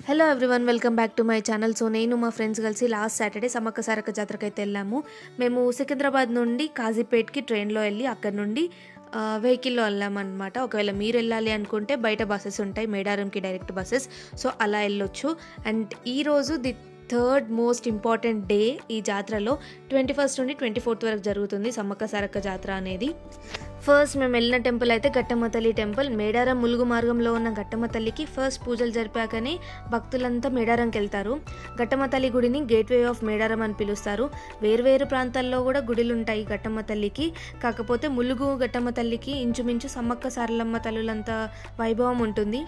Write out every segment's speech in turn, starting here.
Hello everyone, welcome back to my channel. So నేను మా friends కలిసి లాస్ట్ సాటర్డే సమ్మక్క సారక్క జాతరకి అయితే వెళ్ళాము. మేము సికింద్రాబాద్ నుండి కాజీపేట్కి ట్రైన్లో వెళ్ళి అక్కడ నుండి వెహికల్లో వెళ్ళామన్నమాట. ఒకవేళ మీరు వెళ్ళాలి అనుకుంటే బయట బస్సెస్ ఉంటాయి, మేడారంకి డైరెక్ట్ బస్సెస్, సో అలా వెళ్ళొచ్చు. అండ్ ఈరోజు the third most important day ఈ జాతరలో. 21st నుండి 24th వరకు జరుగుతుంది సమ్మక్క సారక్క జాతర అనేది. ఫస్ట్ మేము వెళ్ళిన టెంపుల్ అయితే ఘట్టమ్మ తల్లి టెంపుల్. మేడారం ములుగు మార్గంలో ఉన్న ఘట్టమ్మ తల్లికి ఫస్ట్ పూజలు జరిపాకనే భక్తులంతా మేడారంకి వెళ్తారు. ఘట్టమ్మ తల్లి గుడిని గేట్వే ఆఫ్ మేడారం అని పిలుస్తారు. వేరువేరు ప్రాంతాల్లో కూడా గుడిలు ఉంటాయి ఘట్టమ్మ తల్లికి. కాకపోతే ములుగు ఘట్టమ్మ తల్లికి ఇంచుమించు సమ్మక్క సారలమ్మ తల్లులంత వైభవం ఉంటుంది.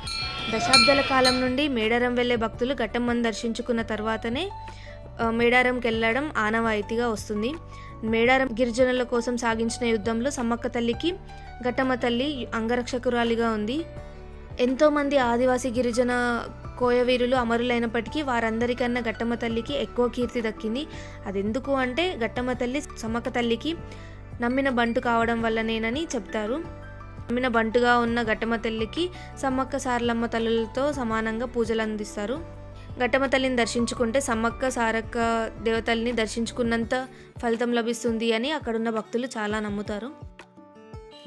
దశాబ్దాల కాలం నుండి మేడారం వెళ్ళే భక్తులు ఘట్టమ్మను దర్శించుకున్న తర్వాతనే మేడారంకి వెళ్ళడం ఆనవాయితీగా వస్తుంది. మేడారం గిరిజనుల కోసం సాగించిన యుద్ధంలో సమ్మక్క తల్లికి ఘట్టమ్మ తల్లి అంగరక్షకురాలిగా ఉంది. ఎంతోమంది ఆదివాసీ గిరిజన కోయవీరులు అమరులైనప్పటికీ వారందరికన్నా ఘట్టమ్మ తల్లికి ఎక్కువ కీర్తి దక్కింది. అది ఎందుకు అంటే ఘట్టమ్మ తల్లి సమ్మక్క తల్లికి నమ్మిన బంటు కావడం వల్లనేనని చెప్తారు. నమ్మిన బంటుగా ఉన్న ఘట్టమ్మ తల్లికి సమ్మక్క సారలమ్మ తల్లులతో సమానంగా పూజలు అందిస్తారు. ఘట్టమ్మ తల్లిని దర్శించుకుంటే సమ్మక్క సారక్క దేవతల్ని దర్శించుకున్నంత ఫలితం లభిస్తుంది అని అక్కడున్న భక్తులు చాలా నమ్ముతారు.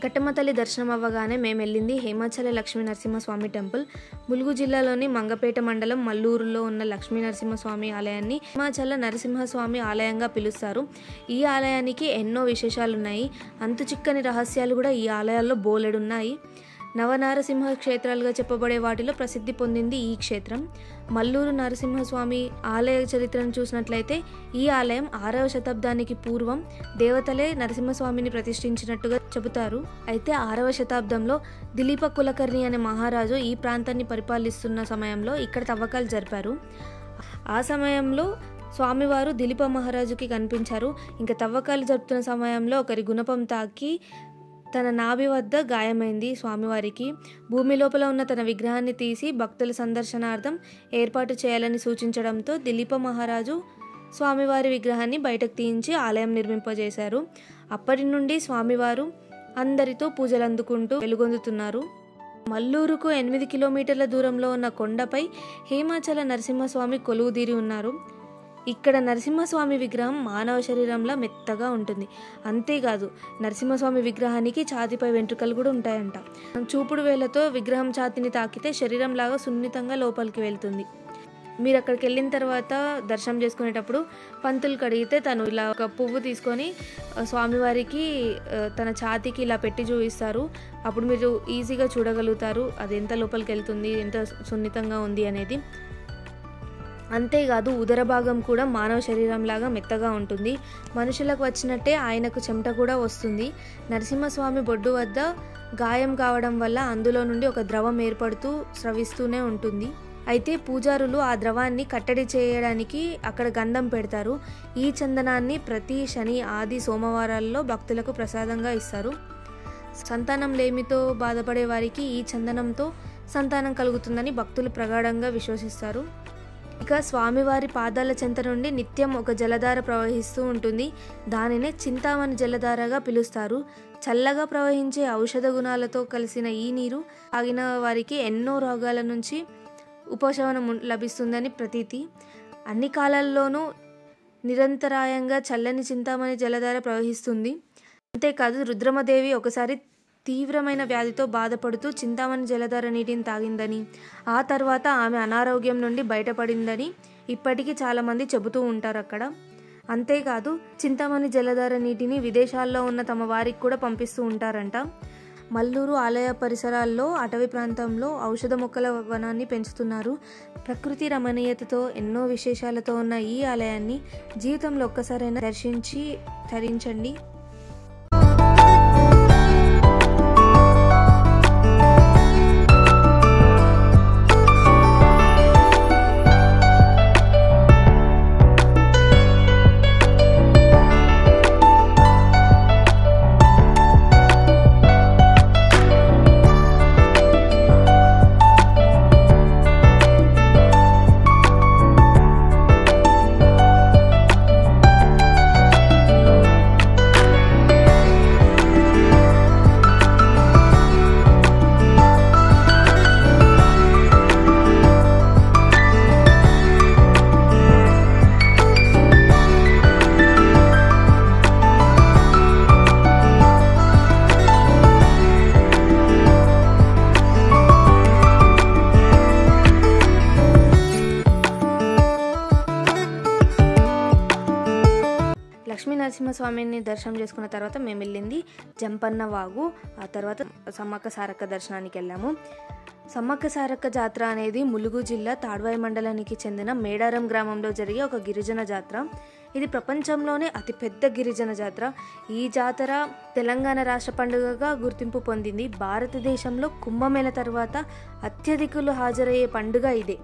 ఘట్టమ్మ తల్లి దర్శనం అవ్వగానే మేము వెళ్ళింది హేమాచల లక్ష్మీ నరసింహస్వామి టెంపుల్. ములుగు జిల్లాలోని మంగపేట మండలం మల్లూరులో ఉన్న లక్ష్మీ నరసింహస్వామి ఆలయాన్ని హేమాచల నరసింహస్వామి ఆలయంగా పిలుస్తారు. ఈ ఆలయానికి ఎన్నో విశేషాలున్నాయి. అంతు చిక్కని రహస్యాలు కూడా ఈ ఆలయాల్లో బోలెడున్నాయి. నవనారసింహ క్షేత్రాలుగా చెప్పబడే వాటిలో ప్రసిద్ధి పొందింది ఈ క్షేత్రం. మల్లూరు నరసింహస్వామి ఆలయ చరిత్రను చూసినట్లయితే ఈ ఆలయం 6వ శతాబ్దానికి పూర్వం దేవతలే నరసింహస్వామిని ప్రతిష్ఠించినట్టుగా చెబుతారు. అయితే 6వ శతాబ్దంలో దిలీప కులకర్ణి అనే మహారాజు ఈ ప్రాంతాన్ని పరిపాలిస్తున్న సమయంలో ఇక్కడ తవ్వకాలు జరిపారు. ఆ సమయంలో స్వామివారు దిలీప మహారాజుకి కనిపించారు. ఇంకా తవ్వకాలు జరుపుతున్న సమయంలో ఒకరి గుణపం తాకి తన నాభి వద్ద గాయమైంది స్వామివారికి. భూమి లోపల ఉన్న తన విగ్రహాన్ని తీసి భక్తుల సందర్శనార్థం ఏర్పాటు చేయాలని సూచించడంతో దిలీప మహారాజు స్వామివారి విగ్రహాన్ని బయటకు తీయించి ఆలయం నిర్మింపజేశారు. అప్పటి నుండి స్వామివారు అందరితో పూజలు అందుకుంటూ వెలుగొందుతున్నారు. మల్లూరుకు 8 కిలోమీటర్ల దూరంలో ఉన్న కొండపై హేమాచల నరసింహస్వామి కొలువుదీరి ఉన్నారు. ఇక్కడ నరసింహస్వామి విగ్రహం మానవ శరీరంలా మెత్తగా ఉంటుంది. అంతేకాదు నరసింహస్వామి విగ్రహానికి ఛాతీపై వెంట్రుకలు కూడా ఉంటాయంట. చూపుడు వేలతో విగ్రహం ఛాతీని తాకితే శరీరంలాగా సున్నితంగా లోపలికి వెళ్తుంది. మీరు అక్కడికి వెళ్ళిన తర్వాత దర్శనం చేసుకునేటప్పుడు పంతులు కడిగితే తను ఇలా ఒక పువ్వు తీసుకొని స్వామివారికి తన ఛాతీకి ఇలా పెట్టి చూపిస్తారు. అప్పుడు మీరు ఈజీగా చూడగలుగుతారు అది ఎంత లోపలికి వెళ్తుంది, ఎంత సున్నితంగా ఉంది అనేది. అంతేకాదు ఉదర భాగం కూడా మానవ శరీరంలాగా మెత్తగా ఉంటుంది. మనుషులకు వచ్చినట్టే ఆయనకు చెమట కూడా వస్తుంది. నరసింహస్వామి బొడ్డు వద్ద గాయం కావడం వల్ల అందులో నుండి ఒక ద్రవం ఏర్పడుతూ స్రవిస్తూనే ఉంటుంది. అయితే పూజారులు ఆ ద్రవాన్ని కట్టడి చేయడానికి అక్కడ గంధం పెడతారు. ఈ చందనాన్ని ప్రతి శని, ఆది, సోమవారాల్లో భక్తులకు ప్రసాదంగా ఇస్తారు. సంతానం లేమితో బాధపడే వారికి ఈ చందనంతో సంతానం కలుగుతుందని భక్తులు ప్రగాఢంగా విశ్వసిస్తారు. ఇక స్వామివారి పాదాల చెంత నుండి నిత్యం ఒక జలధార ప్రవహిస్తూ ఉంటుంది. దానినే చింతామణి జలధారగా పిలుస్తారు. చల్లగా ప్రవహించే ఔషధ గుణాలతో కలిసిన ఈ నీరు తాగిన వారికి ఎన్నో రోగాల నుంచి ఉపశమనం లభిస్తుందని ప్రతీతి. అన్ని కాలాల్లోనూ నిరంతరాయంగా చల్లని చింతామణి జలధార ప్రవహిస్తుంది. అంతేకాదు రుద్రమదేవి ఒకసారి తీవ్రమైన వ్యాధితో బాధపడుతూ చింతామణి జలధార నీటిని తాగిందని, ఆ తర్వాత ఆమె అనారోగ్యం నుండి బయటపడిందని ఇప్పటికీ చాలామంది చెబుతూ ఉంటారు అక్కడ. అంతేకాదు చింతామణి జలధార నీటిని విదేశాల్లో ఉన్న తమ వారికి కూడా పంపిస్తూ ఉంటారంట. మల్లూరు ఆలయ పరిసరాల్లో అటవీ ప్రాంతంలో ఔషధ మొక్కల వనాన్ని పెంచుతున్నారు. ప్రకృతి రమణీయతతో ఎన్నో విశేషాలతో ఉన్న ఈ ఆలయాన్ని జీవితంలో ఒక్కసారైనా దర్శించి తరించండి. నరసింహస్వామిని దర్శనం చేసుకున్న తర్వాత మేము వెళ్ళింది జంపన్న వాగు, ఆ తర్వాత సమ్మక్క సారక్క దర్శనానికి వెళ్ళాము. సమ్మక్క సారక్క జాతర అనేది ములుగు జిల్లా తాడ్వాయి మండలానికి చెందిన మేడారం గ్రామంలో జరిగే ఒక గిరిజన జాతర. ఇది ప్రపంచంలోనే అతిపెద్ద గిరిజన జాతర. ఈ జాతర తెలంగాణ రాష్ట్ర పండుగగా గుర్తింపు పొందింది. భారతదేశంలో కుంభమేళ తర్వాత అత్యధికులు హాజరయ్యే పండుగ ఇదే.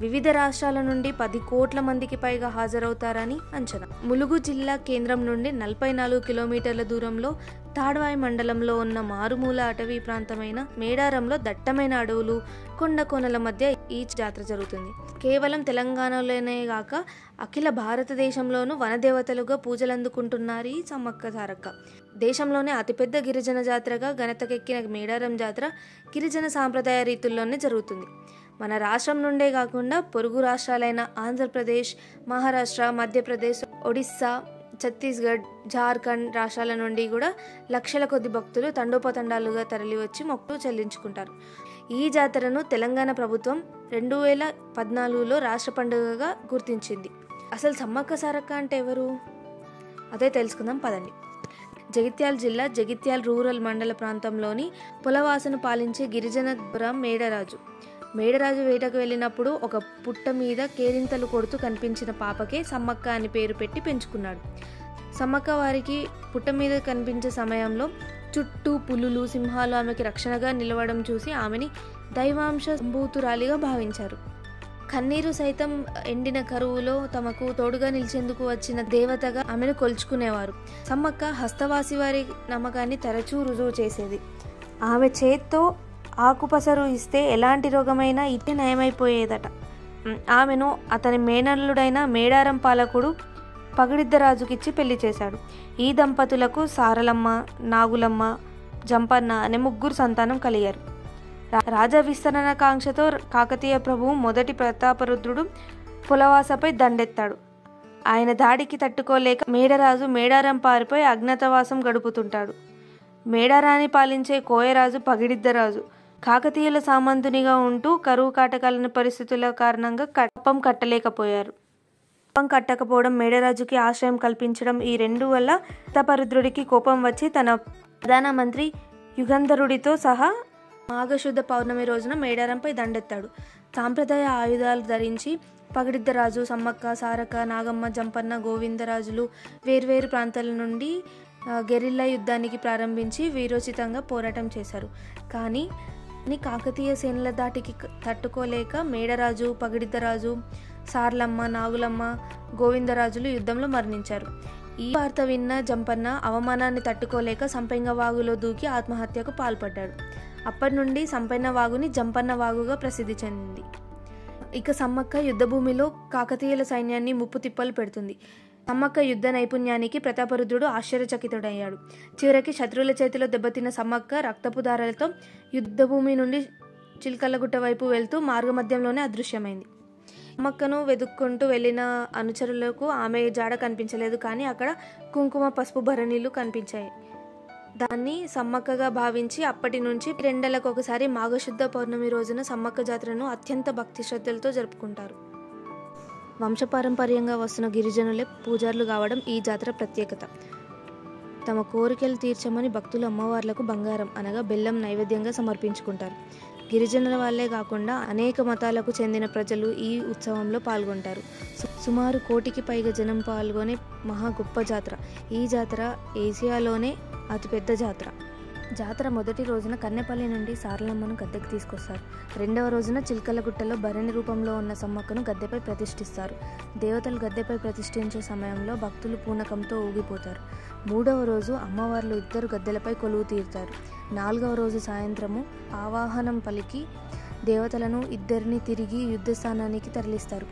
వివిధ రాష్ట్రాల నుండి 10 కోట్ల మందికి పైగా హాజరవుతారని అంచనా. ములుగు జిల్లా కేంద్రం నుండి 44 కిలోమీటర్ల దూరంలో తాడ్వాయి మండలంలో ఉన్న మారుమూల అటవీ ప్రాంతమైన మేడారంలో దట్టమైన అడవులు, కొండ కోనల మధ్య ఈ జాతర జరుగుతుంది. కేవలం తెలంగాణలోనే గాక అఖిల భారతదేశంలోనూ వనదేవతలుగా పూజలందుకుంటున్నారు ఈ సమ్మక్క సారక్క. దేశంలోనే అతిపెద్ద గిరిజన జాతరగా ఘనతకెక్కిన మేడారం జాతర గిరిజన సాంప్రదాయ రీతుల్లోనే జరుగుతుంది. మన రాష్ట్రం నుండే కాకుండా పొరుగు రాష్ట్రాలైన ఆంధ్రప్రదేశ్, మహారాష్ట్ర, మధ్యప్రదేశ్, ఒడిస్సా, ఛత్తీస్గఢ్, జార్ఖండ్ రాష్ట్రాల నుండి కూడా లక్షల కొద్ది భక్తులు తండోపతండాలుగా తరలివచ్చి మొక్కులు చెల్లించుకుంటారు. ఈ జాతరను తెలంగాణ ప్రభుత్వం 2014లో రాష్ట్ర పండుగగా గుర్తించింది. అసలు సమ్మక్క సారక్క అంటే ఎవరు? అదే తెలుసుకుందాం పదండి. జగిత్యాల జిల్లా జగిత్యాల రూరల్ మండల ప్రాంతంలోని పొలవాసను పాలించే గిరిజన దొర మేడరాజు. మేడరాజు వేటకు వెళ్ళినప్పుడు ఒక పుట్ట మీద కేరింతలు కొడుతూ కనిపించిన పాపకే సమ్మక్క అని పేరు పెట్టి పెంచుకున్నాడు. సమ్మక్క వారికి పుట్ట మీద కనిపించే సమయంలో చుట్టూ పులులు, సింహాలు ఆమెకి రక్షణగా నిలవడం చూసి ఆమెని దైవాంశ సంభూతురాలిగా భావించారు. కన్నీరు సైతం ఎండిన కరువులో తమకు తోడుగా నిలిచేందుకు వచ్చిన దేవతగా ఆమెను కొలుచుకునేవారు. సమ్మక్క హస్తవాసి వారి నమ్మకాన్ని తరచూ రుజువు చేసేది. ఆమె చేత్తో ఆకుపసరు ఇస్తే ఎలాంటి రోగమైనా ఇట్టే నయమైపోయేదట. ఆమెను అతని మేనల్లుడైన మేడారం పాలకుడు పగిడిద్దరాజుకిచ్చి పెళ్లి చేశాడు. ఈ దంపతులకు సారలమ్మ, నాగులమ్మ, జంపన్న అనే 3 సంతానం కలిగారు. రాజ విస్తరణ కాంక్షతో కాకతీయ ప్రభువు మొదటి ప్రతాపరుద్రుడు పొలవాసపై దండెత్తాడు. ఆయన దాడికి తట్టుకోలేక మేడరాజు మేడారం పారిపోయి అజ్ఞాతవాసం గడుపుతుంటాడు. మేడారాన్ని పాలించే కోయరాజు పగిడిద్దరాజు కాకతీయుల సామంతునిగా ఉంటూ కరువు కాటకాలైన పరిస్థితుల కారణంగా కప్పం కట్టలేకపోయారు. కప్పం కట్టకపోవడం, మేడరాజుకి ఆశ్రయం కల్పించడం, ఈ 2 వల్ల ప్రతాపరుద్రుడికి కోపం వచ్చి తన ప్రధానమంత్రి యుగంధరుడితో సహా మాఘశుద్ధ పౌర్ణమి రోజున మేడారంపై దండెత్తాడు. సాంప్రదాయ ఆయుధాలు ధరించి పగిడిద్దరాజు, సమ్మక్క, సారక్క, నాగమ్మ, జంపన్న, గోవిందరాజులు వేర్వేరు ప్రాంతాల నుండి గెరిల్లా యుద్ధానికి ప్రారంభించి వీరోచితంగా పోరాటం చేశారు. కానీ కాకతీయ సేనల దాటికి తట్టుకోలేక మేడరాజు, పగిడిద్దరాజు, సార్లమ్మ, నాగులమ్మ, గోవిందరాజులు యుద్ధంలో మరణించారు. ఈ వార్త విన్న జంపన్న అవమానాన్ని తట్టుకోలేక సంపెంగ వాగులో దూకి ఆత్మహత్యకు పాల్పడ్డాడు. అప్పటి నుండి సంపెంగ వాగుని జంపన్న వాగుగా ప్రసిద్ధి చెందింది. ఇక సమ్మక్క యుద్ధభూమిలో కాకతీయుల సైన్యాన్ని ముప్పు తిప్పలు పెడుతుంది. సమ్మక్క యుద్ధ నైపుణ్యానికి ప్రతాపరుద్రుడు ఆశ్చర్యచకితుడయ్యాడు. చివరికి శత్రువుల చేతిలో దెబ్బతిన్న సమ్మక్క రక్తపు దారాలతో యుద్ధభూమి నుండి చిల్కల్లగుట్ట వైపు వెళ్తూ మార్గమధ్యంలోనే అదృశ్యమైంది. సమ్మక్కను వెతుక్కుంటూ వెళ్ళిన అనుచరులకు ఆమె జాడ కనిపించలేదు. కానీ అక్కడ కుంకుమ, పసుపు భరణీలు కనిపించాయి. దాన్ని సమ్మక్కగా భావించి అప్పటి నుంచి 2 ఏళ్లకు ఒకసారి మాఘశుద్ధ పౌర్ణమి రోజున సమ్మక్క జాతరను అత్యంత భక్తి శ్రద్ధలతో జరుపుకుంటారు. వంశపారంపర్యంగా వస్తున్న గిరిజనులే పూజారులు కావడం ఈ జాతర ప్రత్యేకత. తమ కోరికలు తీర్చమని భక్తులు అమ్మవార్లకు బంగారం అనగా బెల్లం నైవేద్యంగా సమర్పించుకుంటారు. గిరిజనుల వాళ్ళే కాకుండా అనేక మతాలకు చెందిన ప్రజలు ఈ ఉత్సవంలో పాల్గొంటారు. సుమారు 1 కోటికి పైగా జనం పాల్గొనే మహా గొప్ప జాతర. ఈ జాతర ఏసియాలోనే అతిపెద్ద జాతర. జాతర మొదటి రోజున కన్నెపల్లి నుండి సారలమ్మను గద్దెకు తీసుకొస్తారు. 2వ రోజున చిల్కలగుట్టలో భరణి రూపంలో ఉన్న సమ్మక్కను గద్దెపై ప్రతిష్ఠిస్తారు. దేవతలు గద్దెపై ప్రతిష్ఠించే సమయంలో భక్తులు పూనకంతో ఊగిపోతారు. 3వ రోజు అమ్మవార్లు 2 గద్దెలపై కొలువు తీరుతారు. 4వ రోజు సాయంత్రము ఆవాహనం పలికి దేవతలను 2 తిరిగి యుద్ధస్థానానికి తరలిస్తారు.